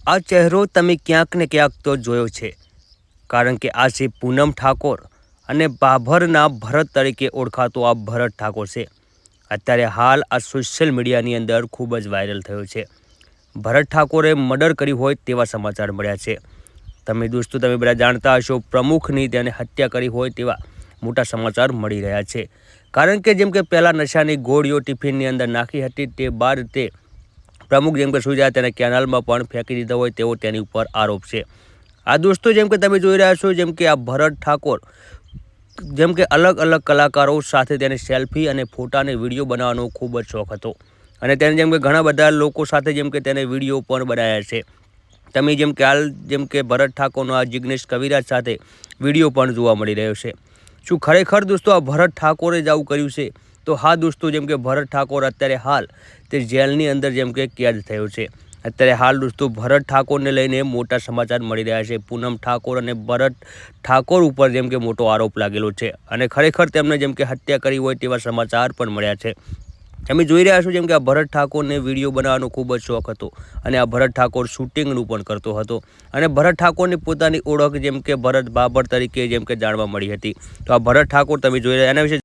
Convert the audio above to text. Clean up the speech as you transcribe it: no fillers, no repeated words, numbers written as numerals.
આ ચહેરો તમે ક્યાંક ને ક્યાંક તો જોયો છે, કારણ કે આ છે પૂનમ ઠાકોર અને બાભરના ભરત તરીકે ઓળખાતો આ ભરત ઠાકોર છે. અત્યારે હાલ આ સોશિયલ મીડિયાની અંદર ખૂબ જ વાયરલ થયો છે. ભરત ઠાકોરે મર્ડર કર્યું હોય તેવા સમાચાર મળ્યા છે. તમે બધા જાણતા હશો, પ્રમુખની તેને હત્યા કરી હોય તેવા મોટા સમાચાર મળી રહ્યા છે. કારણ કે જેમ કે પહેલાં નશાની ગોળીઓ ટિફિનની અંદર નાખી હતી, તે બાદ તે પ્રમુખ જેમ કે સુઈ જાય તેને કેનાલમાં પણ ફેંકી દીધા હોય તેવો તેની ઉપર આરોપ છે. આ દોસ્તો જેમ કે તમે જોઈ રહ્યા છો, જેમ કે આ ભરત ઠાકોર જેમ કે અલગ અલગ કલાકારો સાથે તેને સેલ્ફી અને ફોટાને વિડીયો બનાવવાનો ખૂબ જ શોખ હતો અને તેને જેમ કે ઘણા બધા લોકો સાથે જેમ કે તેને વિડીયો પણ બનાવ્યા છે. તમે જેમ કે હાલ જેમ કે ભરત ઠાકોરનો આ જિગ્નેશ કવિરાજ સાથે વિડીયો પણ જોવા મળી રહ્યો છે. શું ખરેખર દોસ્તો આ ભરત ઠાકોરે જ આવું કર્યું છે? તો હા દોસ્તો, જેમ કે ભરત ઠાકોર અત્યારે હાલ તે જેલની અંદર જેમ કે કેદ થયો છે. અત્યારે હાલ દોસ્તો ભરત ઠાકોરને લઈને મોટા સમાચાર મળી રહ્યા છે. પૂનમ ઠાકોર અને ભરત ઠાકોર ઉપર જેમ કે મોટો આરોપ લાગેલો છે અને ખરેખર તેમને જેમ કે હત્યા કરી હોય તેવા સમાચાર પણ મળ્યા છે. તમે જોઈ રહ્યા છો જેમ કે આ ભરત ઠાકોરને વિડીયો બનાવવાનો ખૂબ જ શોખ હતો અને આ ભરત ઠાકોર શૂટિંગનું પણ કરતો હતો અને ભરત ઠાકોરની પોતાની ઓળખ જેમ કે ભરત બાબર તરીકે જેમ કે જાણવા મળી હતી. તો આ ભરત ઠાકોર તમે જોઈ રહ્યા, એના વિશે